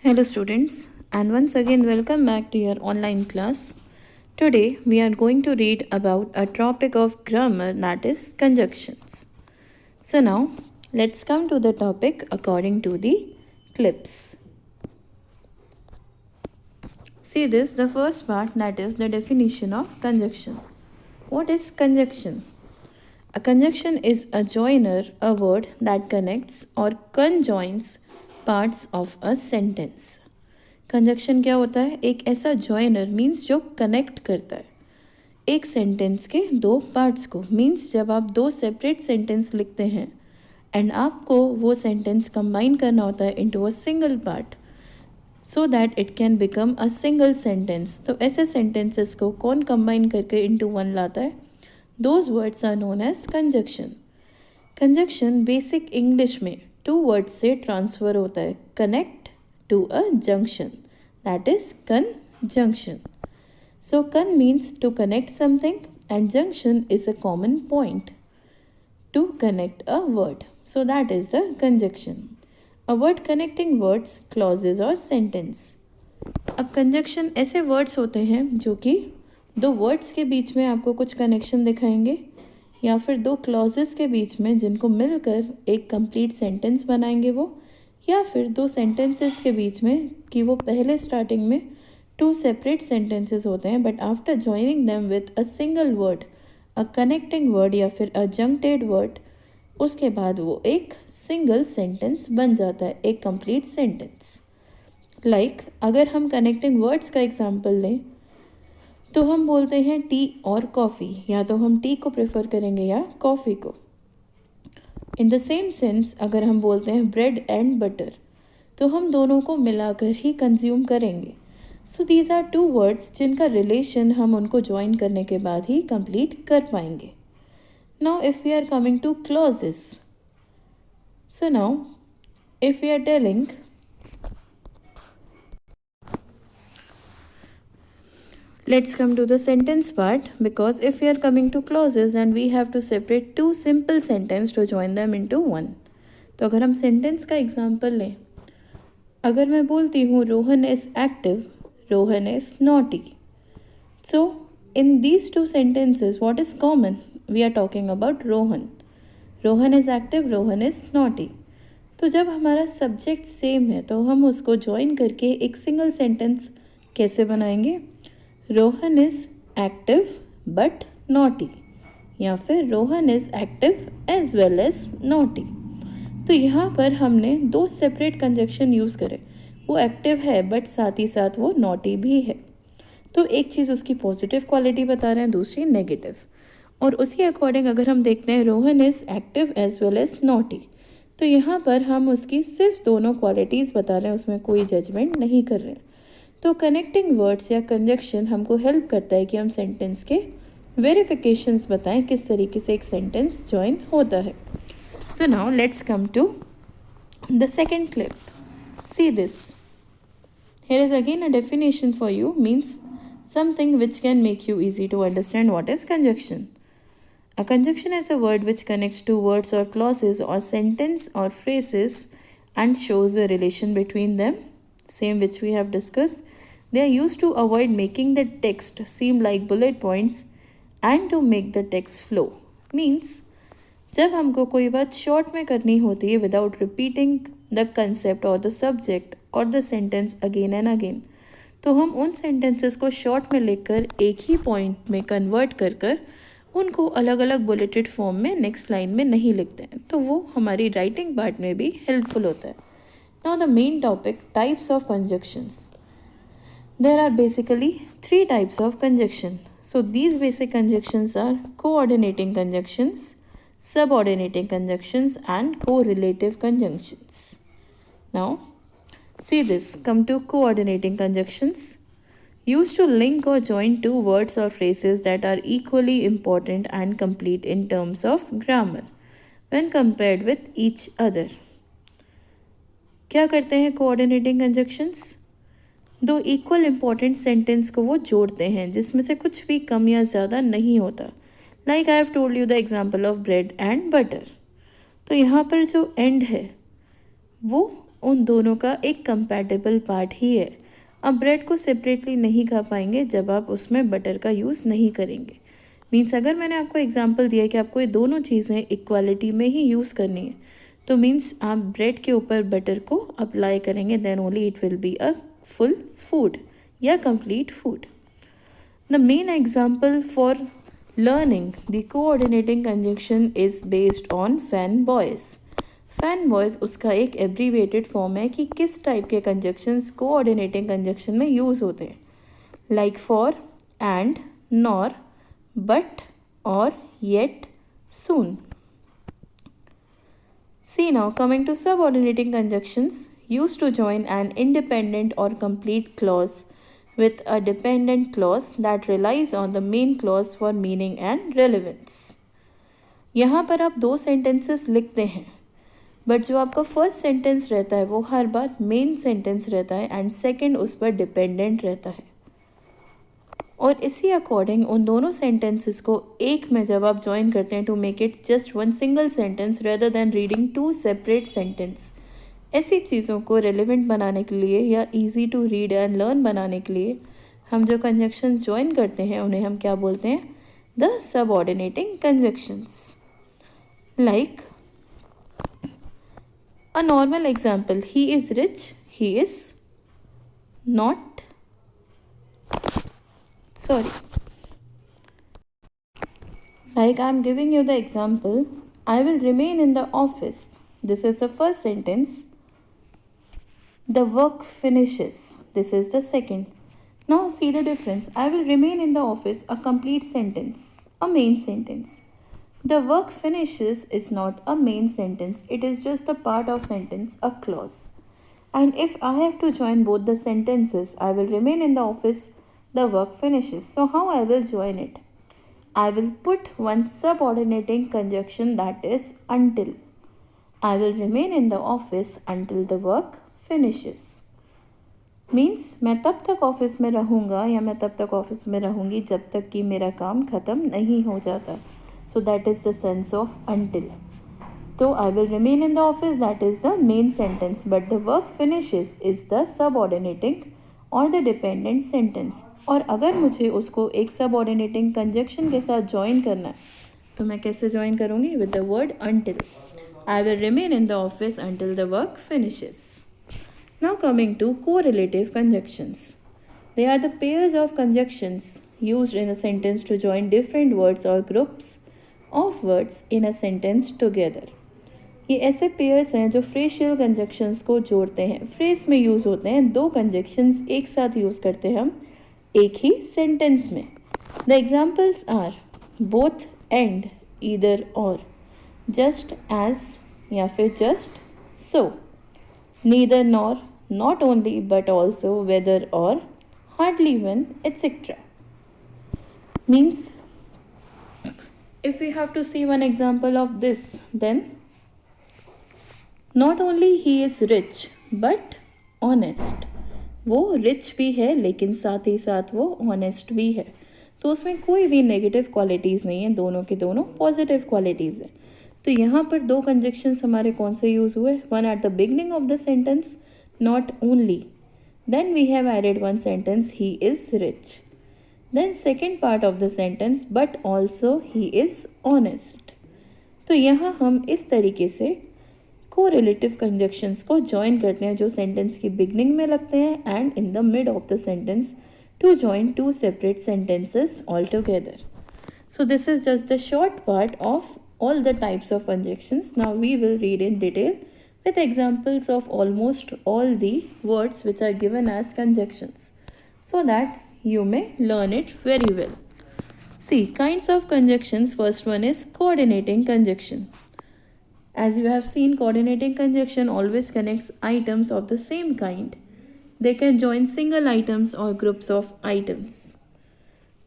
Hello, students, and once again, welcome back to your online class. Today, we are going to read about a topic of grammar that is conjunctions. So, now let's come to the topic according to the clips. See this, the first part, that is the definition of conjunction. What is conjunction? A conjunction is a joiner, a word that connects or conjoins parts of a sentence. Conjunction क्या होता है? एक ऐसा joiner means जो connect करता है एक sentence के दो पार्ट्स को। मीन्स जब आप दो सेपरेट सेंटेंस लिखते हैं एंड आपको वो सेंटेंस कंबाइन करना होता है into a single part so that it can become a single sentence. तो ऐसे सेंटेंसेस को कौन कंबाइन करके इनटू वन लाता है? Those words are known as conjunction. Conjunction basic English में टू वर्ड्स से ट्रांसफ़र होता है, connect to a junction, that is conjunction. So con means to connect something and junction is a common point to connect a word. So that is the conjunction. A word connecting words, clauses or sentence. अब conjunction ऐसे words होते हैं जो कि दो words के बीच में आपको कुछ connection दिखाएंगे या फिर दो clauses के बीच में जिनको मिलकर एक complete sentence बनाएंगे वो, या फिर दो सेंटेंसेस के बीच में कि वो पहले स्टार्टिंग में टू सेपरेट सेंटेंसेस होते हैं but after joining them with a single word, a connecting word या फिर अ जंक्टेड वर्ड, उसके बाद वो एक सिंगल सेंटेंस बन जाता है, एक कंप्लीट सेंटेंस। लाइक अगर हम कनेक्टिंग वर्ड्स का एग्जांपल लें तो हम बोलते हैं टी और कॉफ़ी, या तो हम टी को प्रेफर करेंगे या कॉफ़ी को। इन द सेम सेंस अगर हम बोलते हैं ब्रेड एंड बटर तो हम दोनों को मिलाकर ही कंज्यूम करेंगे। So these are two words जिनका रिलेशन हम उनको ज्वाइन करने के बाद ही कंप्लीट कर पाएंगे। Now if we are coming to clauses, so now if we are telling let's come to the sentence part, because if we are coming to clauses then we have to separate two simple sentences to join them into one. तो अगर हम sentence का example लें, अगर मैं बोलती हूँ Rohan is active, Rohan is naughty, so in these two sentences what is common? We are talking about Rohan. Rohan is active, Rohan is naughty. तो जब हमारा सब्जेक्ट सेम है तो हम उसको ज्वाइन करके एक सिंगल सेंटेंस कैसे बनाएंगे? Rohan is active but naughty, या फिर Rohan is active as well as naughty. तो यहाँ पर हमने दो सेपरेट कंजक्शन यूज़ करे, वो एक्टिव है बट साथ ही साथ वो नॉटी भी है। तो एक चीज़ उसकी पॉजिटिव क्वालिटी बता रहे हैं, दूसरी नेगेटिव, और उसी अकॉर्डिंग अगर हम देखते हैं Rohan is active as well as naughty, तो यहाँ पर हम उसकी सिर्फ दोनों क्वालिटीज़ बता रहे हैं, उसमें कोई जजमेंट नहीं कर रहे हैं। तो कनेक्टिंग वर्ड्स या कंजक्शन हमको हेल्प करता है कि हम सेंटेंस के वेरिफिकेशंस बताएं किस तरीके से एक सेंटेंस ज्वाइन होता है। So now let's come to the second clip. See this, here is again a definition for you, means something which can make you easy to understand what is conjunction. A conjunction is a word which connects two words or clauses or sentence or phrases and shows the relation between them, same which we have discussed. They are used to avoid making the text seem like bullet points and to make the text flow. Means जब हमको कोई बात short में करनी होती है without repeating the concept और the subject और the sentence again and again, तो हम उन सेंटेंसेस को शॉर्ट में लेकर एक ही पॉइंट में कन्वर्ट कर कर उनको अलग अलग बुलेटेड फॉर्म में नेक्स्ट लाइन में नहीं लिखते हैं, तो वो हमारी राइटिंग पार्ट में भी हेल्पफुल होता है। Now the main topic, types of conjunctions. There are basically three types of conjunction. So these basic conjunctions are coordinating conjunctions, subordinating conjunctions and correlative conjunctions. Now see this, come to coordinating conjunctions. Used to link or join two words or phrases that are equally important and complete in terms of grammar when compared with each other. क्या करते हैं coordinating conjunctions? दो equal important sentence को वो जोड़ते हैं जिसमें से कुछ भी कम या ज़्यादा नहीं होता। Like I have told you the example of bread and butter. तो यहाँ पर जो एंड है वो उन दोनों का एक कंपैटिबल पार्ट ही है। अब ब्रेड को सेपरेटली नहीं खा पाएंगे जब आप उसमें बटर का यूज़ नहीं करेंगे। मीन्स अगर मैंने आपको एग्जांपल दिया कि आपको ये दोनों चीज़ें इक्वालिटी में ही यूज़ करनी है, तो मीन्स आप ब्रेड के ऊपर बटर को अप्लाई करेंगे, then only it will be a full food या complete food. The main example for learning the coordinating conjunction is based on fan boys. Fan boys उसका एक एब्रीवेटेड फॉर्म है कि किस टाइप के कंजक्शंस कोऑर्डिनेटिंग कंजक्शन में use होते हैं, like for, and, nor, but, or, yet, soon. See now, coming to subordinating conjunctions, used to join an independent or complete clause with a dependent clause that relies on the main clause for meaning and relevance. यहाँ पर आप दो sentences लिखते हैं, but जो आपका first sentence रहता है वो हर बार मेन सेंटेंस रहता है एंड सेकंड उस पर डिपेंडेंट रहता है. और इसी अकॉर्डिंग उन दोनों सेंटेंसेस को एक में जब आप ज्वाइन करते हैं to make it just one single sentence rather than reading two separate sentence, ऐसी चीज़ों को रेलिवेंट बनाने के लिए या easy to read and learn बनाने के लिए हम जो कंजक्शंस ज्वाइन करते हैं उन्हें हम क्या बोलते हैं, the subordinating conjunctions. Like a normal example, he is rich, he is not, sorry, like I am giving you the example, I will remain in the office, this is the first sentence, the work finishes, this is the second. Now see the difference, I will remain in the office, a complete sentence, a main sentence. The work finishes is not a main sentence, it is just a part of sentence, a clause. And if I have to join both the sentences, I will remain in the office, the work finishes. So how I will join it? I will put one subordinating conjunction, that is until. I will remain in the office until the work finishes. Means मैं तब तक office में रहूँगा या मैं तब तक office में रहूँगी जब तक कि मेरा काम ख़त्म नहीं हो जाता. So that is the sense of until. So I will remain in the office, that is the main sentence, but the work finishes is the subordinating or the dependent sentence. और अगर मुझे उसको एक subordinating conjunction के साथ join करना है तो मैं कैसे join करूँगी? With the word until. I will remain in the office until the work finishes. Now coming to correlative conjunctions. They are the pairs of conjunctions used in a sentence to join different words or groups of words in a sentence together. ये ऐसे pairs हैं जो फ्रेशियल conjunctions को जोड़ते हैं, phrase में use होते हैं, दो कंजक्शंस एक साथ यूज़ करते हैं हम एक ही सेंटेंस में. The examples are both, and, either or, just as या फिर just so, neither nor, not only but also, whether or, hardly one, etcetera. Means if we have to see one example of this, then not only he is rich but honest. वो rich भी है लेकिन साथ ही साथ वो honest भी है, तो उसमें कोई भी नेगेटिव क्वालिटीज़ नहीं है, दोनों के दोनों पॉजिटिव क्वालिटीज़ है. तो यहाँ पर दो कंजक्शंस हमारे कौन से यूज़ हुए? One at the beginning of the sentence, not only, then we have added one sentence, he is rich. Then second part of the sentence, but also he is honest. तो यहाँ हम इस तरीके से correlative conjunctions को join करते हैं जो sentence की beginning में लगते हैं and in the mid of the sentence to join two separate sentences altogether. So this is just the short part of all the types of conjunctions. Now we will read in detail with examples of almost all the words which are given as conjunctions so that you may learn it very well. See, kinds of conjunctions. First one is coordinating conjunction. As you have seen, coordinating conjunction always connects items of the same kind. They can join single items or groups of items.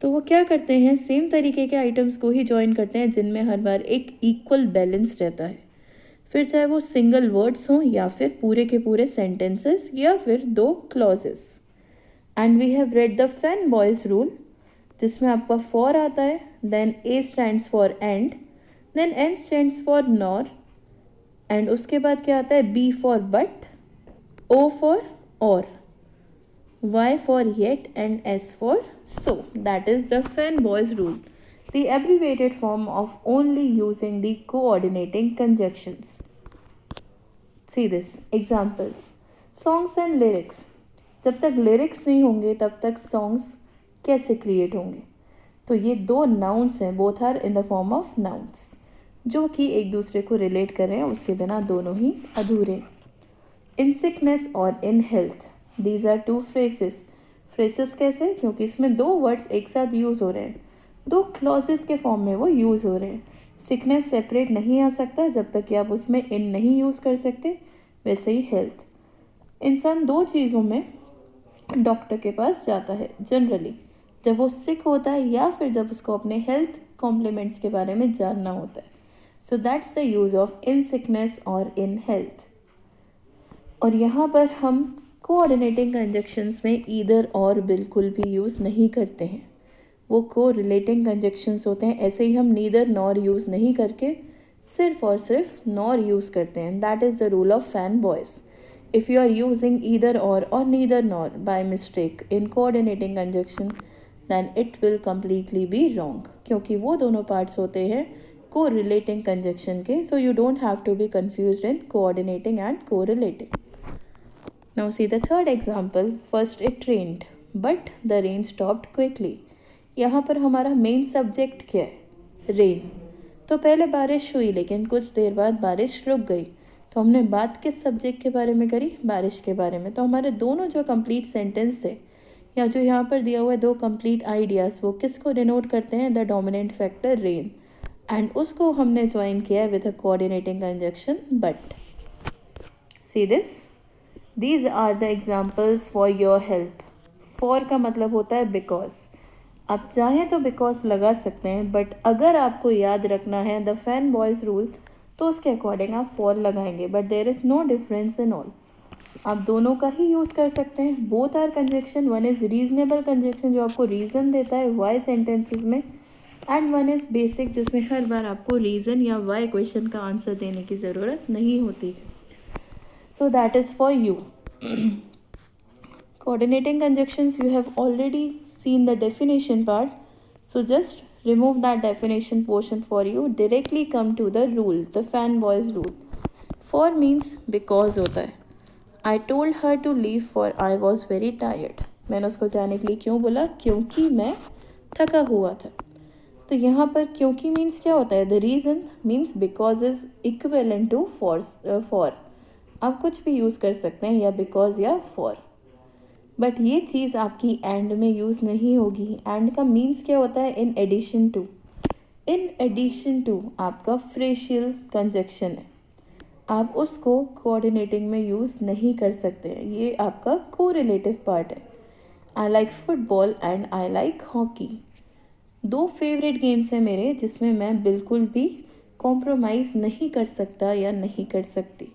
तो वो क्या करते हैं? Same तरीके के items को ही join करते हैं जिनमें हर बार एक इक्वल बैलेंस रहता है, फिर चाहे वो सिंगल वर्ड्स हों या फिर पूरे के पूरे सेंटेंसेस या फिर दो clauses. And we have read the fan boys rule, जिसमें आपका फॉर आता है, then A stands for and, then N stands for nor, and उसके बाद क्या आता है? B for but, O for or, Y for yet, and S for so. That is the Fernboy's rule, the abbreviated form of only using the coordinating conjunctions. See this examples. Songs and lyrics. जब तक lyrics नहीं होंगे तब तक songs कैसे create होंगे? तो ये दो नाउन्स हैं, both are in the form of nouns, जो कि एक दूसरे को रिलेट कर रहे हैं, उसके बिना दोनों ही अधूरे। इन सिकनेस और in health, these are two phrases. Phrases कैसे? क्योंकि इसमें दो वर्ड्स एक साथ यूज़ हो रहे हैं, दो क्लॉजेस के फॉर्म में वो यूज़ हो रहे हैं। सिकनेस सेपरेट नहीं आ सकता जब तक कि आप उसमें इन नहीं यूज़ कर सकते, वैसे ही हेल्थ। इंसान दो चीज़ों में डॉक्टर के पास जाता है जनरली, जब वो सिक होता है या फिर जब उसको अपने हेल्थ कॉम्प्लीमेंट्स के बारे में जानना होता है। So that's the use of in sickness और इन हेल्थ। और यहाँ पर हम कोऑर्डिनेटिंग कंजक्शंस में ईदर और बिल्कुल भी यूज़ नहीं करते हैं, वो को रिलेटिंग कंजक्शंस होते हैं। ऐसे ही हम नीदर नॉर यूज़ नहीं करके सिर्फ और सिर्फ नॉर यूज़ करते हैं। That is the rule of fan boys. If you are using either or neither nor by mistake in coordinating conjunction, then it will completely be wrong, क्योंकि वो दोनों parts होते हैं co-relating conjunction के, so you don't have to be confused in coordinating and correlating. Now see the third example. First it rained, but the rain stopped quickly. यहाँ पर हमारा main subject क्या है? रेन। तो पहले बारिश हुई लेकिन कुछ देर बाद बारिश रुक गई, तो हमने बात किस सब्जेक्ट के बारे में करी? बारिश के बारे में। तो हमारे दोनों जो कंप्लीट सेंटेंस थे या जो यहाँ पर दिया हुआ है दो कंप्लीट आइडियाज़, वो किसको डिनोट करते हैं? The dominant factor rain, and उसको हमने ज्वाइन किया with a coordinating conjunction but. See this, these are the examples for your help. For का मतलब होता है बिकॉज। आप चाहें तो बिकॉज लगा सकते हैं, बट अगर आपको याद रखना है द फैन बॉयज़ रूल, तो उसके अकॉर्डिंग आप फॉर लगाएंगे, but there is no difference in all. आप दोनों का ही यूज़ कर सकते हैं। Both are conjunction. One is reasonable conjunction जो आपको रीज़न देता है वाई सेंटेंसेस में, एंड वन इज़ बेसिक जिसमें हर बार आपको रीज़न या वाई क्वेश्चन का आंसर देने की ज़रूरत नहीं होती है। सो that is for you. Coordinating conjunctions, you have already seen the definition part, so just remove that definition portion for you. Directly come to the rule, the fanboys rule. For means because होता है। I told her to leave for I was very tired. मैंने उसको जाने के लिए क्यों बोला? क्योंकि मैं थका हुआ था। तो यहाँ पर क्योंकि मीन्स क्या होता है? The reason means because is equivalent to for. आप कुछ भी यूज़ कर सकते हैं, या बिकॉज या फॉर, बट ये चीज़ आपकी एंड में यूज़ नहीं होगी। एंड का मीन्स क्या होता है? In addition to. In addition to आपका फ्रेशियल कंजक्शन है, आप उसको कोऑर्डिनेटिंग में यूज़ नहीं कर सकते हैं, ये आपका कोरिलेटिव पार्ट है। I like football and I like hockey. दो फेवरेट गेम्स हैं मेरे जिसमें मैं बिल्कुल भी कॉम्प्रोमाइज़ नहीं कर सकता या नहीं कर सकती,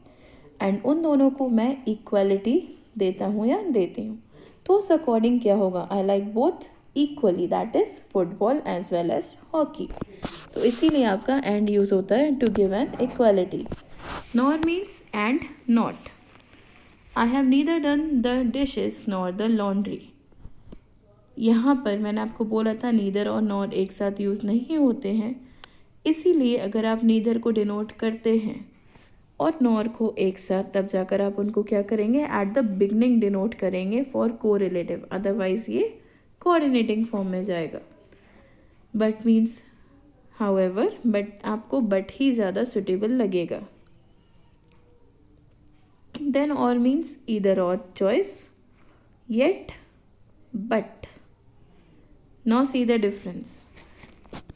एंड उन दोनों को मैं इक्वालिटी देता हूँ या देती हूँ। तो उस अकॉर्डिंग क्या होगा? I like both equally, that is football as well as hockey. तो इसीलिए आपका एंड यूज़ होता है to give an equality. Nor means and not. I have neither done the dishes nor the laundry. यहाँ पर मैंने आपको बोला था नीदर और नॉर एक साथ यूज़ नहीं होते हैं, इसीलिए अगर आप नीदर को डिनोट करते हैं और नॉर को एक साथ, तब जाकर आप उनको क्या करेंगे? एट द बिगनिंग डिनोट करेंगे फॉर कोरिलेटिव, अदरवाइज ये कोऑर्डिनेटिंग फॉर्म में जाएगा। बट मीन्स हाउएवर, बट आपको बट ही ज़्यादा सुटेबल लगेगा। देन और मीन्स ईदर और choice, yet, but. Now see the difference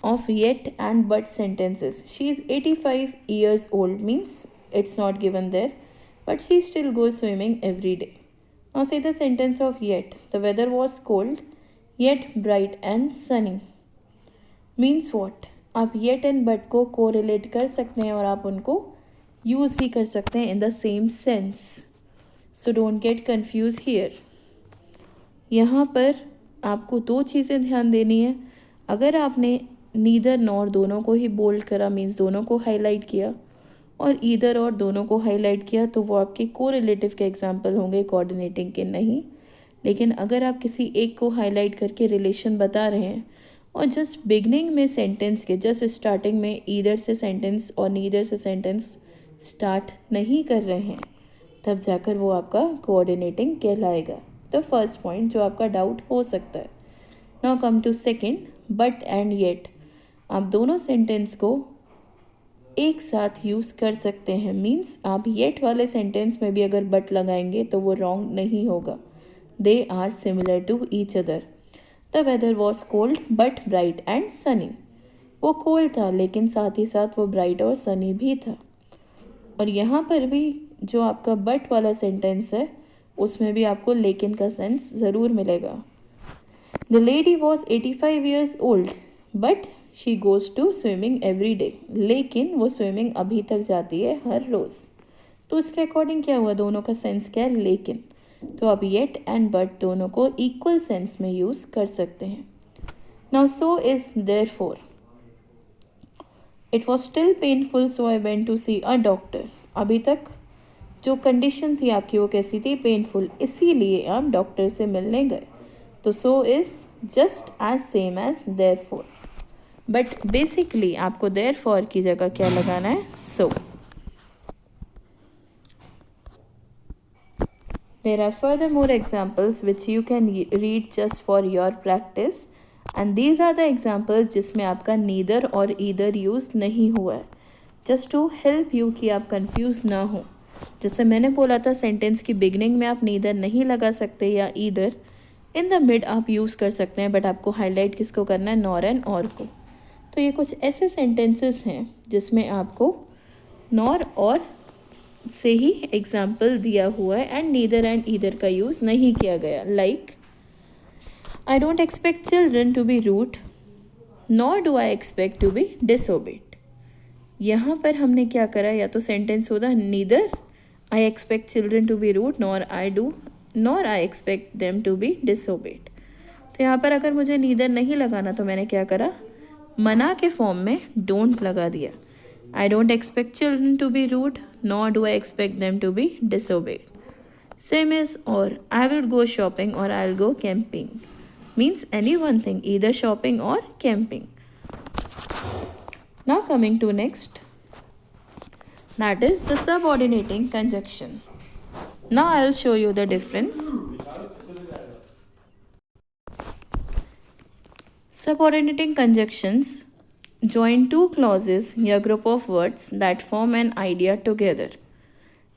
of yet and but sentences. She is 85 years old means it's not given there, but she still goes swimming every day. Now say the sentence of yet. The weather was cold yet bright and sunny. Means what? आप yet and but को correlate कर सकते हैं और आप उनको use भी कर सकते हैं in the same sense. So don't get confused here. यहाँ पर आपको दो चीज़ें ध्यान देनी है। अगर आपने नीदर नॉर दोनों को ही बोल्ड करा, मीन्स दोनों को हाईलाइट किया, और ईदर और दोनों को हाईलाइट किया तो वो आपके कोरिलेटिव के एग्जाम्पल होंगे, कोऑर्डिनेटिंग के नहीं। लेकिन अगर आप किसी एक को हाईलाइट करके रिलेशन बता रहे हैं और जस्ट बिगनिंग में सेंटेंस के जस्ट स्टार्टिंग में ईदर से सेंटेंस और नीदर से सेंटेंस स्टार्ट नहीं कर रहे हैं, तब जाकर वो आपका कोऑर्डिनेटिंग कहलाएगा। द फर्स्ट पॉइंट जो आपका डाउट हो सकता है। Now come to second, but and yet. आप दोनों सेंटेंस को एक साथ यूज़ कर सकते हैं। मीन्स आप येट वाले सेंटेंस में भी अगर बट लगाएंगे तो वो रॉन्ग नहीं होगा। They are similar to each other. The weather was cold but bright and sunny. वो कोल्ड था लेकिन साथ ही साथ वो ब्राइट और सनी भी था। और यहाँ पर भी जो आपका बट वाला सेंटेंस है उसमें भी आपको लेकिन का सेंस ज़रूर मिलेगा। The lady was 85 years old but she goes to swimming every day. लेकिन वो स्विमिंग अभी तक जाती है हर रोज़। तो इसके अकॉर्डिंग क्या हुआ, दोनों का सेंस क्या है, लेकिन। तो आप येट एंड बट दोनों को इक्वल सेंस में यूज़ कर सकते हैं। Now so is therefore. It was still painful so I went to see a doctor. अभी तक जो कंडीशन थी आपकी वो कैसी थी, पेनफुल, इसीलिए आप डॉक्टर से मिलने गए। तो so is just as same as therefore, but basically आपको देयरफॉर की जगह क्या लगाना है, सो। There are furthermore examples which you can read just for your practice, and these are the examples जिसमें आपका neither और either use नहीं हुआ है, just to help you कि आप confuse ना हो। जैसे मैंने बोला था सेंटेंस की बिगनिंग में आप neither नहीं लगा सकते या either, इन द मिड आप यूज़ कर सकते हैं, बट आपको हाईलाइट किसको करना है, नॉर एंड और को। तो ये कुछ ऐसे सेंटेंसेस हैं जिसमें आपको नॉर और से ही एग्जाम्पल दिया हुआ है एंड नीदर एंड ईदर का यूज़ नहीं किया गया। Like I don't expect children to be rude nor do I expect to be disobeyed. यहाँ पर हमने क्या करा, या तो सेंटेंस होता neither I expect children to be rude nor I expect them to be disobeyed. तो यहाँ पर अगर मुझे नीदर नहीं लगाना तो मैंने क्या करा, मना के फॉर्म में डोंट लगा दिया। I don't expect children to be rude, nor do I expect them to be disobeyed. Same as or I will go shopping or I'll go camping. Means any one thing, either shopping or camping. Now coming to next. That is the subordinating conjunction. Now I'll show you the difference. Subordinating conjunctions join two clauses या group of words that form an idea together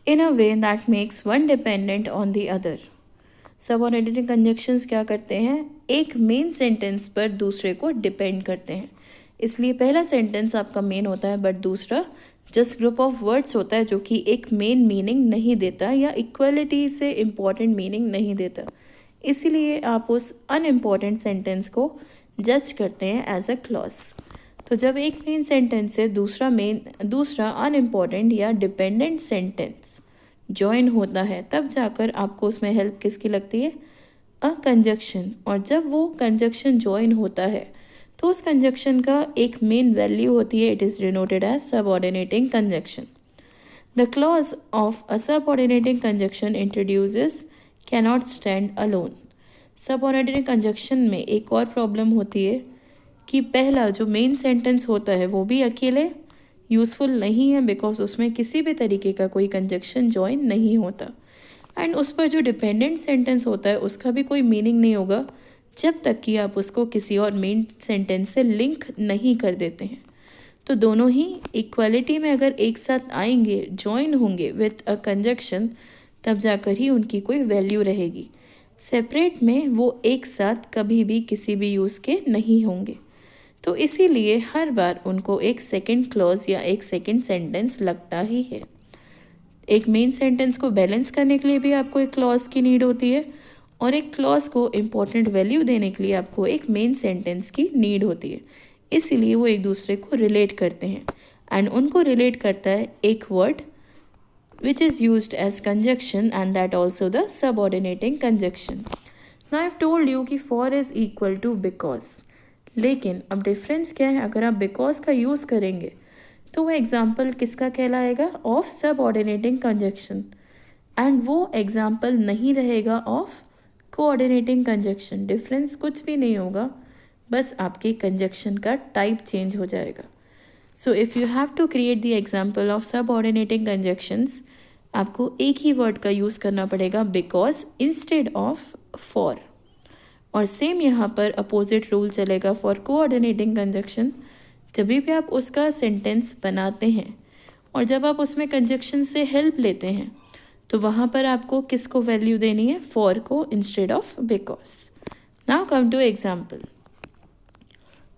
in a way that makes one dependent on the other. Subordinating conjunctions क्या करते हैं, एक main sentence पर दूसरे को depend करते हैं। इसलिए पहला सेंटेंस आपका मेन होता है बट दूसरा जस्ट ग्रुप ऑफ वर्ड्स होता है जो कि एक मेन मीनिंग नहीं देता या इक्वलिटी से इम्पॉर्टेंट मीनिंग नहीं देता। इसीलिए आप उस अनइम्पॉर्टेंट सेंटेंस को जज करते हैं एज अ क्लॉज। तो जब एक मेन सेंटेंस से दूसरा अनइम्पॉर्टेंट या डिपेंडेंट सेंटेंस जॉइन होता है तब जाकर आपको उसमें हेल्प किसकी लगती है, अ कंजक्शन। और जब वो कंजक्शन जॉइन होता है तो उस कंजक्शन का एक मेन वैल्यू होती है, it is denoted as subordinating conjunction. The clause of a subordinating conjunction introduces cannot stand alone. Subordinating conjunction में एक और प्रॉब्लम होती है कि पहला जो मेन सेंटेंस होता है वो भी अकेले यूज़फुल नहीं है बिकॉज उसमें किसी भी तरीके का कोई कंजक्शन जॉइन नहीं होता, एंड उस पर जो डिपेंडेंट सेंटेंस होता है उसका भी कोई मीनिंग नहीं होगा जब तक कि आप उसको किसी और मेन सेंटेंस से लिंक नहीं कर देते हैं। तो दोनों ही इक्वालिटी में अगर एक साथ आएंगे, जॉइन होंगे विथ अ कंजक्शन, तब जाकर ही उनकी कोई वैल्यू रहेगी। सेपरेट में वो एक साथ कभी भी किसी भी यूज़ के नहीं होंगे। तो इसीलिए हर बार उनको एक सेकंड क्लॉज या एक सेकंड सेंटेंस लगता ही है। एक मेन सेंटेंस को बैलेंस करने के लिए भी आपको एक क्लॉज की नीड होती है और एक क्लॉज को इम्पोर्टेंट वैल्यू देने के लिए आपको एक मेन सेंटेंस की नीड होती है। इसीलिए वो एक दूसरे को रिलेट करते हैं एंड उनको रिलेट करता है एक word which is used as conjunction and that also the subordinating conjunction. Now I've told you कि for is equal to because, लेकिन अब डिफरेंस क्या है, अगर आप बिकॉज का यूज़ करेंगे तो वो एग्जाम्पल किसका कहलाएगा? ऑफ सबऑर्डिनेटिंग कंजक्शन, एंड वो एग्जाम्पल नहीं रहेगा ऑफ कोऑर्डिनेटिंग कंजक्शन। डिफरेंस कुछ भी नहीं होगा, बस आपके कंजक्शन का टाइप चेंज हो जाएगा। So if you have to create the example of subordinating conjunctions, आपको एक ही वर्ड का यूज़ करना पड़ेगा, बिकॉज इंस्टेड ऑफ फॉर। और सेम यहाँ पर अपोजिट रूल चलेगा फॉर कोऑर्डिनेटिंग कंजक्शन। जब भी आप उसका सेंटेंस बनाते हैं और जब आप उसमें कंजक्शन से हेल्प लेते हैं, तो वहाँ पर आपको किसको वैल्यू देनी है? फॉर को instead of because. Now come to example.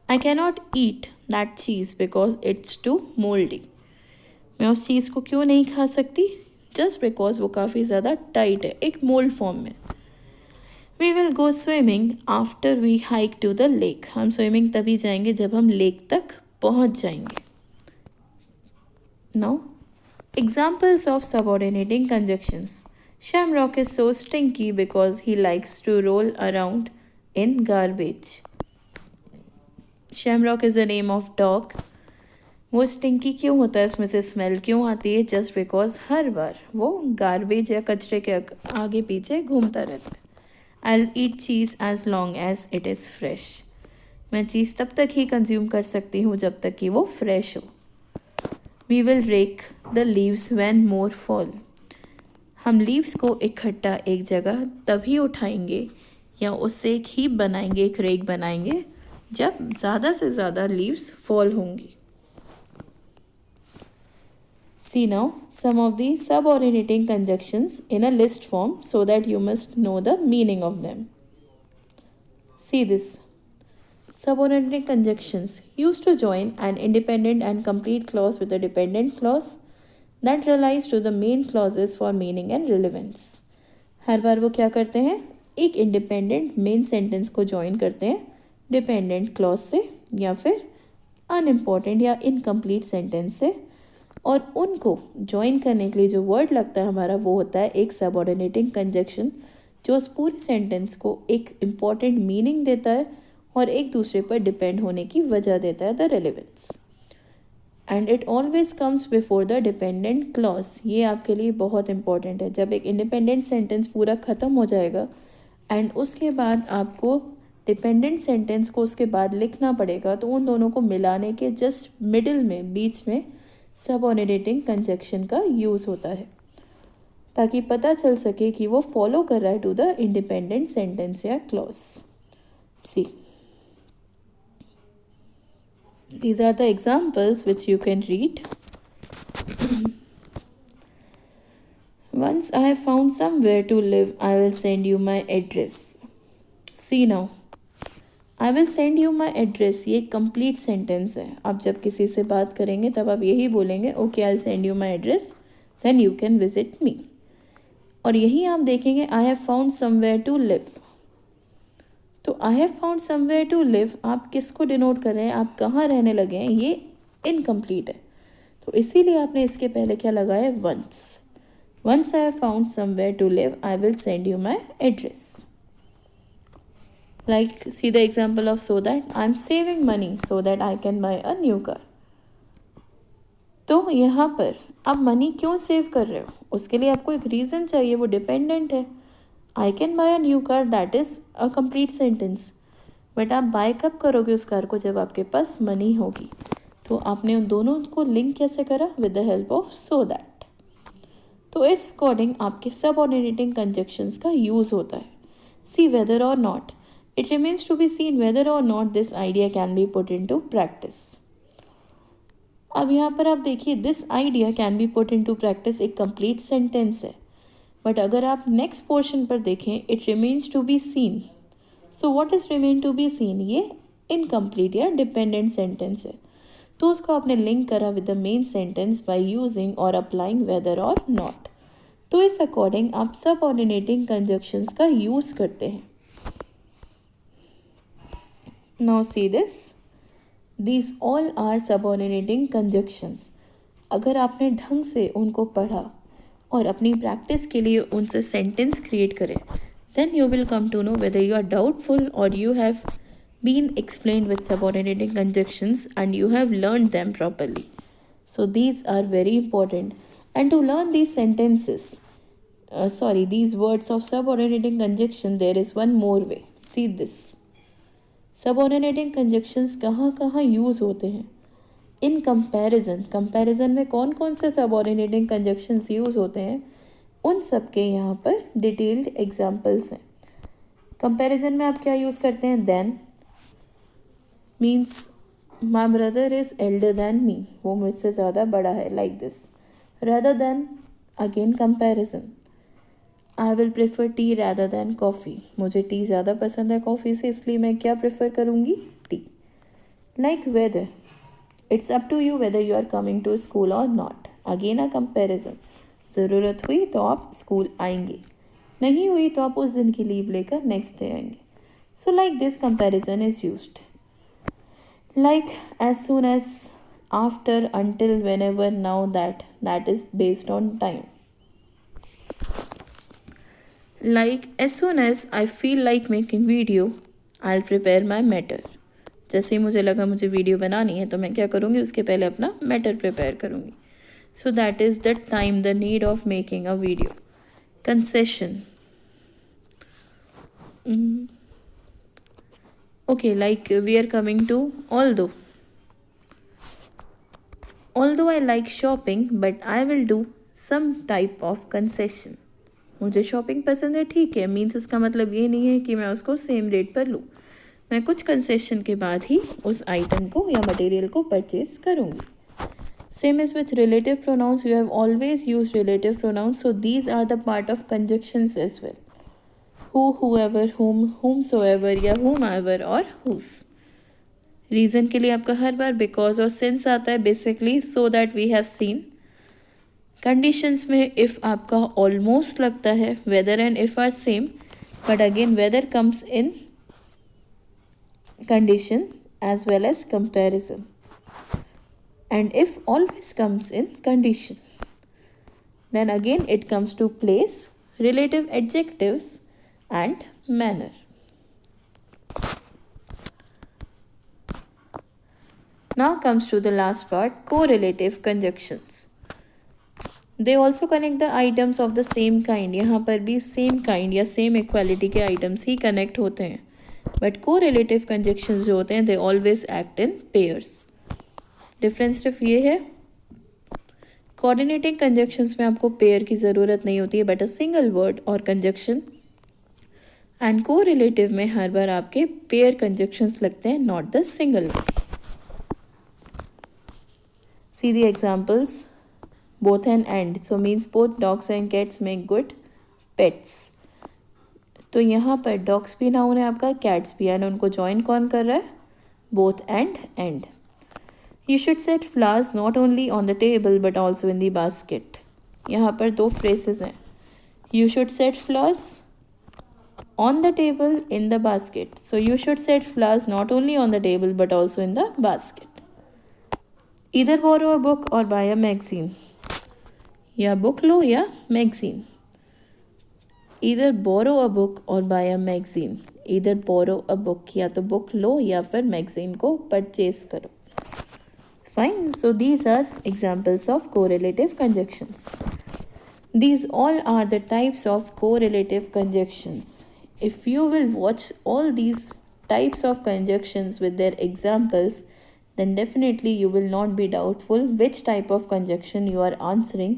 I cannot eat that cheese because it's too mouldy. मैं उस चीज़ को क्यों नहीं खा सकती? जस्ट बिकॉज वो काफ़ी ज़्यादा टाइट है, एक मोल्ड फॉर्म में। We will go swimming after we hike to the lake. हम स्विमिंग तभी जाएंगे जब हम लेक तक पहुंच जाएंगे। Now examples of subordinating conjunctions. Shamrock is so stinky because he likes to roll around in garbage. Shamrock is the name of dog. वो stinky क्यों होता है, उसमें से स्मेल क्यों आती है? जस्ट बिकॉज हर बार वो गार्बेज या कचरे के आगे पीछे घूमता रहता है। I'll eat cheese as long as it is fresh. मैं चीज़ तब तक ही कंज्यूम कर सकती हूँ जब तक कि वो फ्रेश हो। We will rake the leaves when more fall. हम लीव्स को इकट्ठा एक जगह तभी उठाएंगे या उससे एक हीप बनाएंगे, एक रेक बनाएंगे, जब ज़्यादा से ज़्यादा लीव्स फॉल होंगी। See now some of the subordinating conjunctions in a list form so that you must know the meaning of them. See this. Subordinating conjunctions used to join an independent and complete clause with a dependent clause that relies to the main clauses for meaning and relevance. हर बार वो क्या करते हैं? एक independent main sentence को join करते हैं dependent clause से या फिर अनइम्पॉर्टेंट या इनकम्प्लीट सेंटेंस से, और उनको ज्वाइन करने के लिए जो वर्ड लगता है हमारा वो होता है एक सबऑर्डिनेटिंग कंजक्शन, जो उस पूरे सेंटेंस को एक इम्पॉर्टेंट मीनिंग देता है और एक दूसरे पर डिपेंड होने की वजह देता है, the relevance. And it always comes before the dependent clause. ये आपके लिए बहुत इंपॉर्टेंट है। जब एक इंडिपेंडेंट सेंटेंस पूरा ख़त्म हो जाएगा एंड उसके बाद आपको डिपेंडेंट सेंटेंस को उसके बाद लिखना पड़ेगा, तो उन दोनों को मिलाने के जस्ट मिडिल में, बीच में सबऑर्डिनेटिंग कंजक्शन का यूज़ होता है, ताकि पता चल सके कि वो फॉलो कर रहा है टू द इंडिपेंडेंट सेंटेंस या clause. See, these are the examples which you can read. Once I have found somewhere to live, I will send you my address. See now, I will send you my address, ये complete sentence है। आप जब किसी से बात करेंगे तब आप यही बोलेंगे, okay, I'll send you my address, then you can visit me. और यही आप देखेंगे I have found somewhere to live। तो I have found somewhere to live आप किसको डिनोट कर रहे हैं? आप कहाँ रहने लगे हैं? ये इनकम्प्लीट है, तो इसीलिए आपने इसके पहले क्या लगाया? Once. Once I have found somewhere to live, I will send you my address. Like see the example of so that I am saving money so that I can buy a new car. तो यहाँ पर आप money क्यों save कर रहे हो? उसके लिए आपको एक रीज़न चाहिए, वो डिपेंडेंट है। आई can buy a new car, that is a complete sentence. But आप बाय कब करोगे उस कार को? जब आपके पास मनी होगी। तो आपने उन दोनों को लिंक कैसे करा? With the help of so that. तो इस अकॉर्डिंग आपके सबऑर्डिनेटिंग कंजक्शंस का यूज़ होता है। See whether or not, it remains to be seen whether or not this idea can be put into practice. अब यहाँ पर आप देखिए, this idea can be put into practice एक complete sentence है, but अगर आप next portion पर देखें, it remains to be seen. So what is remain to be seen? ये इनकम्प्लीट या डिपेंडेंट सेंटेंस है, तो उसको आपने लिंक करा with the main sentence by using और अप्लाइंग वेदर और नॉट। तो इस अकॉर्डिंग आप सबऑर्डिनेटिंग कंजक्शंस का यूज़ करते हैं। Now see this, these all are subordinating conjunctions. अगर आपने ढंग से उनको पढ़ा और अपनी प्रैक्टिस के लिए उनसे सेंटेंस क्रिएट करें, then you will come to know whether you are doubtful or you have been explained with subordinating conjunctions and you have learned them properly. So these are very important. And to learn these these words of subordinating conjunction, there is one more way. See this. Subordinating conjunctions कहाँ कहाँ use होते हैं? In comparison में कौन कौन से subordinating conjunctions use होते हैं, उन सब के यहाँ पर डिटेल्ड एग्जांपल्स हैं. कंपैरिजन में आप क्या यूज़ करते हैं? Than means my brother is elder than me, वो मुझसे ज़्यादा बड़ा है, like this. Rather than, again comparison. I will prefer tea rather than coffee, मुझे टी ज़्यादा पसंद है कॉफ़ी से, इसलिए मैं क्या प्रेफर करूँगी? Tea. Like whether, it's up to you whether you are coming to school और नॉट. Again a comparison. ज़रूरत हुई तो आप स्कूल आएंगे, नहीं हुई तो आप उस दिन की लीव लेकर नेक्स्ट डे आएंगे. So like this comparison is used. Like as soon as, after, until, whenever, now, that is based on time. Like as soon as I feel like making video, I'll prepare my matter. जैसे ही मुझे लगा मुझे video बनानी है तो मैं क्या करूँगी? उसके पहले अपना मैटर प्रिपेयर करूँगी. सो that is the time, the need of making a video. Concession. Okay, like we are coming to although. Although I like shopping, but I will do some type of concession. मुझे shopping पसंद है, ठीक है, means इसका मतलब ये नहीं है कि मैं उसको सेम रेट पर लूँ. मैं कुछ कंसेशन के बाद ही उस आइटम को या मटेरियल को परचेज करूँगी. Same is with relative pronouns. You have always use relative pronouns, so these are the part of conjunctions as well. who, whoever, whom, whomsoever या whomever और whose. रीज़न के लिए आपका हर बार बिकॉज और सिंस आता है, basically so that we have seen. Conditions में if आपका ऑलमोस्ट लगता है, whether and if are same, but again whether comes in condition as well as comparison, and if always comes in condition, then again it comes to place, relative adjectives and manner. Now comes to the last part, correlative conjunctions. They also connect the items of the same kind. यहाँ पर भी same kind या same equality के items ही connect होते हैं, but correlative conjunctions जो होते हैं they always act in pairs. Difference सिर्फ ये है, coordinating conjunctions में आपको पेयर की ज़रूरत नहीं होती है, बट अ सिंगल वर्ड और कंजक्शन. एंड correlative में हर बार आपके पेयर कंजक्शंस लगते हैं, not the single word. See the examples. Both and end, so means both dogs and cats make good pets. तो यहाँ पर डॉग्स भी नाउन है आपका, कैट्स भी, एंड उनको ज्वाइन कौन कर रहा है? Both and and. You should set flowers not only on the table but also in the basket. यहाँ पर दो फ्रेजेस हैं. You should set flowers on the table in the basket. So you should set flowers not only on the table but also in the basket. इधर बोरो a book और bye a magazine, या book लो या magazine. इधर बोरो a book और bye a magazine. इधर बोरो a book, या तो book लो या फिर मैगजीन को परचेज करो. Fine. So these are examples of correlative conjunctions. These all are the types of correlative conjunctions. If you will watch all these types of conjunctions with their examples, then definitely you will not be doubtful which type of conjunction you are answering,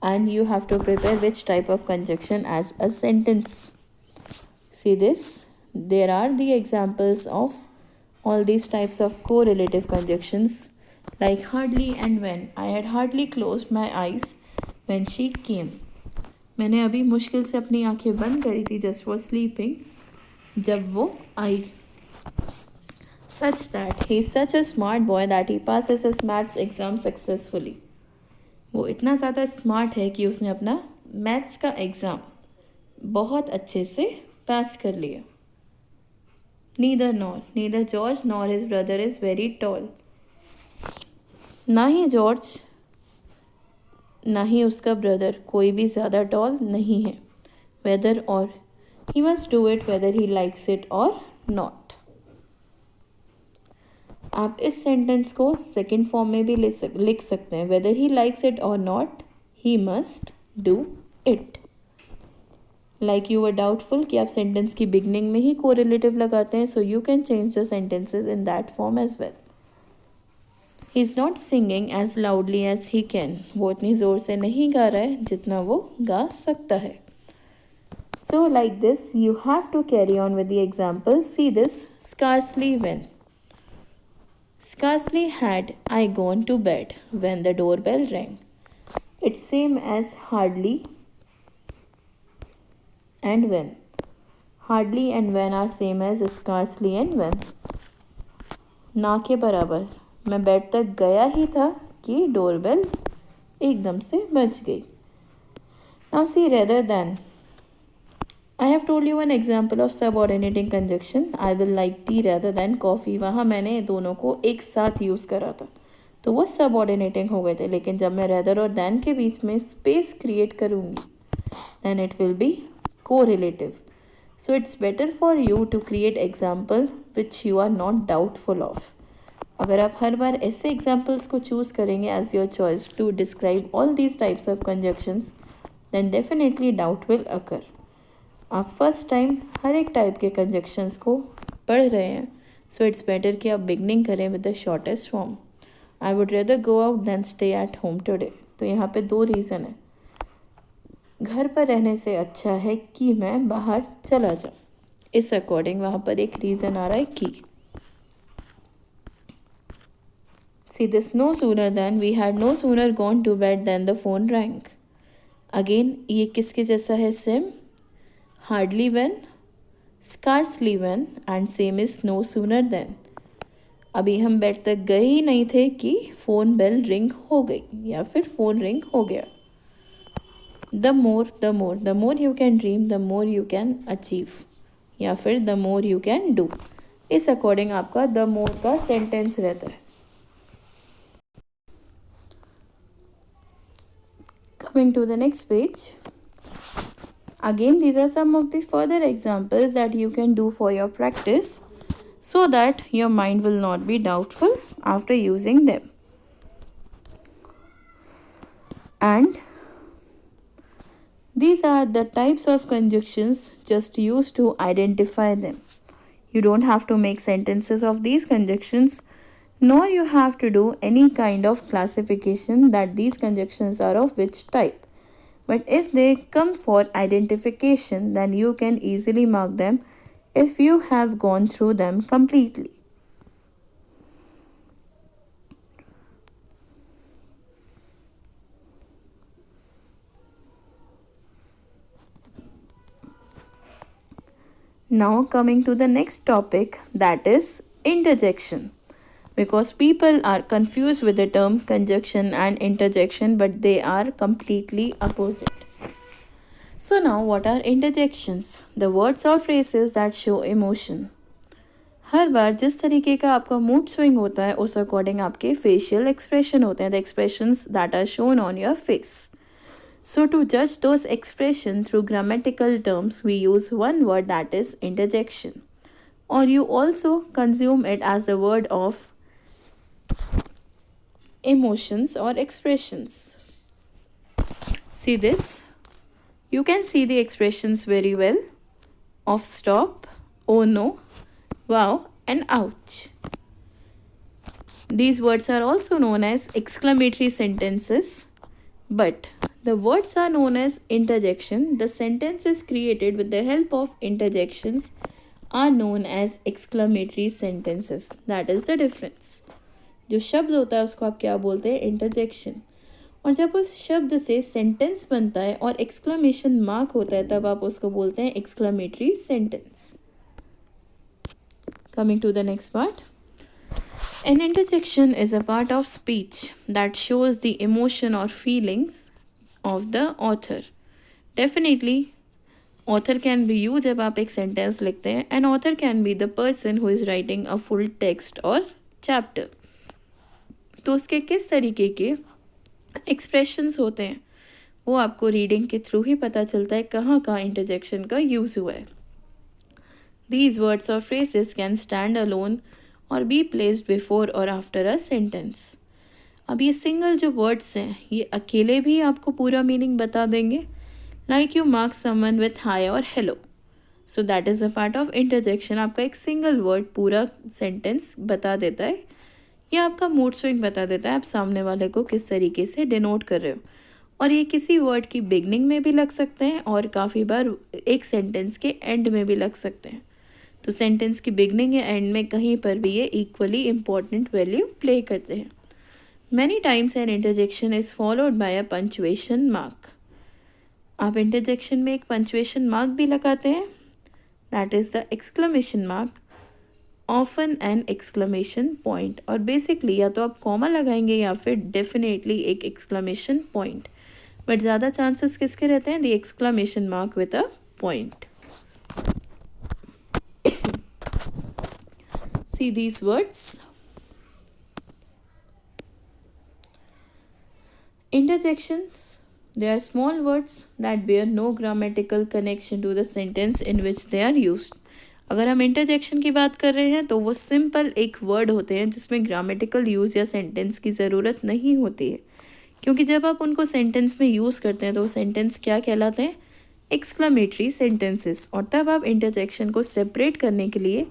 and you have to prepare which type of conjunction as a sentence. See this. There are the examples of all these types of correlative conjunctions, like hardly and when. I had hardly closed my eyes when she came. मैंने अभी मुश्किल से अपनी आंखें बंद करी थी, just for sleeping, जब वो आई. Such that he is such a smart boy that he passes his maths exam successfully. वो इतना ज़्यादा स्मार्ट है कि उसने अपना मैथ्स का एग्ज़ाम बहुत अच्छे से पास कर लिया. Neither George nor his brother is very tall. ना ही जॉर्ज ना ही उसका ब्रदर कोई भी ज़्यादा टॉल नहीं है. वेदर और, he must do it whether he likes it और नॉट. आप इस सेंटेंस को सेकेंड फॉर्म में भी लिख सकते हैं, वेदर ही लाइक्स इट और not he must do it. Like you were doubtful कि आप सेंटेंस की बिगनिंग में ही कोरिलेटिव लगाते हैं, so you can change the sentences in that form as well. He is not singing as loudly as he can, वो इतनी ज़ोर से नहीं गा रहा है जितना वो गा सकता है। So like this you have to carry on with the example. See this, scarcely when. Scarcely had I gone to bed when the doorbell rang. It's same as hardly and when. Hardly and when are same as scarcely and when. ना के बराबर, मैं bed तक गया ही था कि doorbell एकदम से बज गई। Now see rather than. I have told you one example of subordinating conjunction. I will like tea rather than coffee. वहाँ मैंने दोनों को एक साथ यूज़ करा था तो वो सबऑर्डिनेटिंग हो गए थे, लेकिन जब मैं rather और than के बीच में स्पेस क्रिएट करूँगी then it will be correlative. So it's better for you to create example which you are not doubtful of. अगर आप हर बार ऐसे examples को choose करेंगे as your choice to describe all these types of conjunctions, then definitely doubt will occur. आप first time हर एक type के conjunctions को पढ़ रहे हैं, सो इट्स बेटर कि आप बिगनिंग करें with the shortest form. I would rather go out than stay at home today. तो यहाँ पे दो रीज़न है, घर पर रहने से अच्छा है कि मैं बाहर चला जाऊँ। इस अकॉर्डिंग वहाँ पर एक रीज़न आ रहा है कि। See this, no sooner than we had no sooner gone to bed than the phone rang. Again ये किसके जैसा है, same. Hardly when, scarcely when and same is no sooner than. अभी हम बेड तक गए ही नहीं थे कि फ़ोन बेल रिंग हो गई या फिर फ़ोन रिंग हो गया। The more you can dream, the more you can achieve या फिर the more you can do। इस अकॉर्डिंग आपका the more का सेंटेंस रहता है। Coming to the next page. Again, these are some of the further examples that you can do for your practice so that your mind will not be doubtful after using them. And these are the types of conjunctions just used to identify them. You don't have to make sentences of these conjunctions, nor you have to do any kind of classification that these conjunctions are of which type. But if they come for identification, then you can easily mark them if you have gone through them completely. Now coming to the next topic, that is interjection. Because people are confused with the term conjunction and interjection, but they are completely opposite. So now what are interjections? The words or phrases that show emotion. हर बार जिस तरीके का आपका mood swing होता है उस according आपके facial expression होते हैं, the expressions that are shown on your face. So to judge those expressions through grammatical terms, we use one word, that is interjection. Or you also consume it as a word of emotions or expressions. See this? You can see the expressions very well of stop, oh no, wow, and ouch. These words are also known as exclamatory sentences, but the words are known as interjection. The sentences created with the help of interjections are known as exclamatory sentences. That is the difference. जो शब्द होता है उसको आप क्या बोलते हैं, interjection. और जब उस शब्द से सेंटेंस बनता है और एक्सक्लेमेशन मार्क होता है तब आप उसको बोलते हैं exclamatory sentence. Coming to the next part. An interjection is a part of speech that shows the emotion or feelings of the author. Definitely, author can be you जब आप एक sentence लिखते हैं, and author can be the person who is writing a full text or chapter. तो उसके किस तरीके के expressions होते हैं वो आपको रीडिंग के थ्रू ही पता चलता है कहाँ कहाँ interjection का यूज़ हुआ है. These words or phrases can stand alone और बी प्लेस्ड बिफोर और आफ्टर अ सेंटेंस। अब ये सिंगल जो वर्ड्स हैं ये अकेले भी आपको पूरा मीनिंग बता देंगे, like you mark someone with hi or hello. So that is a part of interjection. आपका एक सिंगल वर्ड पूरा सेंटेंस बता देता है, या आपका मूड स्विंग बता देता है आप सामने वाले को किस तरीके से डिनोट कर रहे हो। और ये किसी वर्ड की बिगनिंग में भी लग सकते हैं और काफ़ी बार एक सेंटेंस के एंड में भी लग सकते हैं। तो सेंटेंस की बिगनिंग या एंड में कहीं पर भी ये इक्वली इम्पॉर्टेंट वैल्यू प्ले करते हैं। Many times an interjection is followed by a punctuation mark. आप इंटरजेक्शन में एक पंचुएशन मार्क भी लगाते हैं, that is the exclamation mark, often an exclamation point. और बेसिकली या तो आप कॉमा लगाएंगे या फिर डेफिनेटली एक एक्सक्लेमेशन पॉइंट, बट ज़्यादा चांसेस किसके रहते हैं, the exclamation mark with a point. See these words. Interjections. They are small words that bear no grammatical connection to the sentence in which they are used. अगर हम interjection की बात कर रहे हैं तो वो सिंपल एक वर्ड होते हैं जिसमें ग्रामेटिकल यूज़ या सेंटेंस की ज़रूरत नहीं होती है, क्योंकि जब आप उनको सेंटेंस में यूज़ करते हैं तो वो सेंटेंस क्या कहलाते हैं, एक्सक्लेमेटरी सेंटेंसेस। और तब आप इंटरजेक्शन को सेपरेट करने के लिए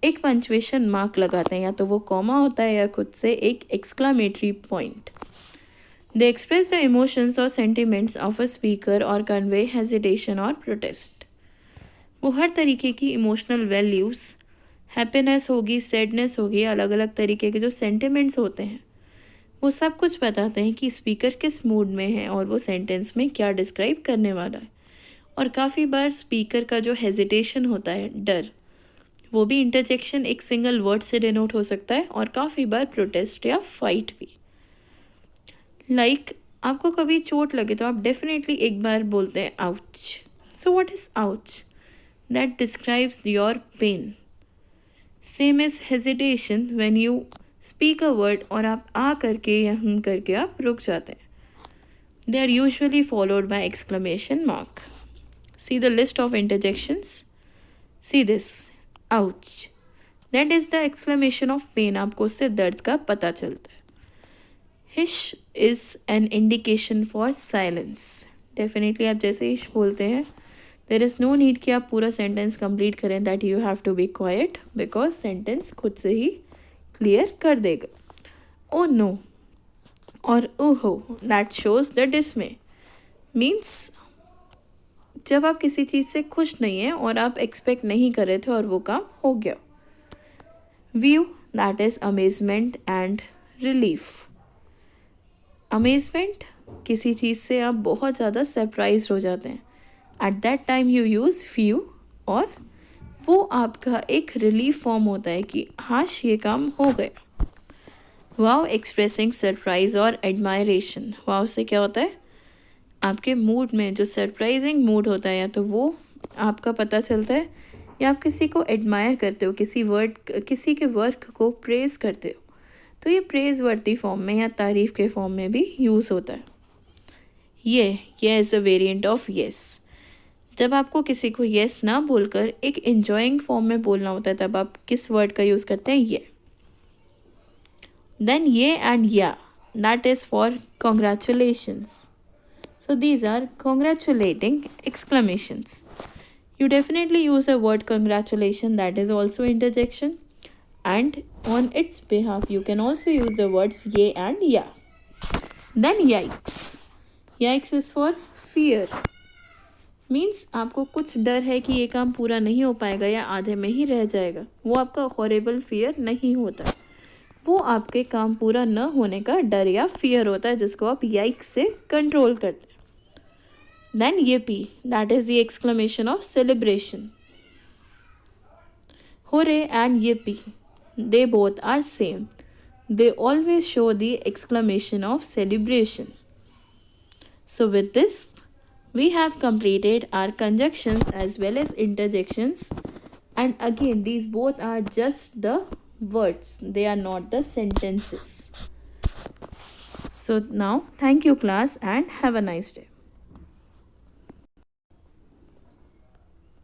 एक पंचुएशन मार्क लगाते हैं, या तो वो कॉमा होता है या खुद से एक exclamatory point. They express the emotions और सेंटिमेंट्स ऑफ अ स्पीकर और कन्वे हेजिटेशन और प्रोटेस्ट। वो हर तरीके की इमोशनल वैल्यूज़, हैप्पीनेस होगी, सैडनेस होगी, अलग अलग तरीके के जो सेंटिमेंट्स होते हैं वो सब कुछ बताते हैं कि स्पीकर किस मूड में है और वो सेंटेंस में क्या डिस्क्राइब करने वाला है। और काफ़ी बार स्पीकर का जो हेजिटेशन होता है, डर, वो भी इंटरजेक्शन एक सिंगल वर्ड से डिनोट हो सकता है, और काफ़ी बार प्रोटेस्ट या फाइट भी। लाइक आपको कभी चोट लगे तो आप डेफिनेटली एक बार बोलते हैं ouch. So what is ouch? That describes your pain. Same is hesitation when you speak a word और आप आ करके या हम करके आप रुक जाते हैं। They are usually followed by exclamation mark. See the list of interjections. See this, ouch, that is the exclamation of pain. आपको उससे दर्द का पता चलता है। Hush is an indication for silence. Definitely आप जैसे हिश बोलते हैं देर इज़ नो नीड कि आप पूरा सेंटेंस कंप्लीट करें, that you have to be quiet, because sentence खुद से ही क्लियर कर देगा। ओ नो और ओहो, दैट शोज द डिसमे, मीन्स जब आप किसी चीज़ से खुश नहीं हैं और आप एक्सपेक्ट नहीं कर रहे थे और वो काम हो गया। View, that is amazement and relief. Amazement, किसी चीज़ से आप बहुत ज़्यादा सरप्राइज हो जाते हैं, at that time you use view, और वो आपका एक रिलीफ फॉर्म होता है कि हाश ये काम हो गया। वाव, एक्सप्रेसिंग सरप्राइज और एडमायरेशन। वाव से क्या होता है, आपके मूड में जो सरप्राइजिंग मूड होता है या तो वो आपका पता चलता है, या आप किसी को एडमायर करते हो, किसी के वर्क को प्रेज़ करते हो, तो ये प्रेज़ वर्दी फॉर्म में या तारीफ़ के फॉर्म में भी यूज़ होता है। ये is a variant of yes. जब आपको किसी को येस ना बोलकर एक एंजॉइंग फॉर्म में बोलना होता है तब आप किस वर्ड का यूज़ करते हैं, ये। देन ये एंड या, that is for congratulations. So these are congratulating exclamations. You definitely use a word congratulation, that is also interjection, and on its behalf you can also use the words ye and ya. Then yikes. Yikes is for fear. Means आपको कुछ डर है कि ये काम पूरा नहीं हो पाएगा या आधे में ही रह जाएगा। वो आपका हॉरेबल फियर नहीं होता, वो आपके काम पूरा न होने का डर या फियर होता है जिसको आप yikes से कंट्रोल करते हैं। Then yippee, that is the exclamation of celebration. Hooray and yippee, they both are same. They always show the exclamation of celebration. So with this, we have completed our conjunctions as well as interjections. And again, these both are just the words. They are not the sentences. So now, thank you class and have a nice day.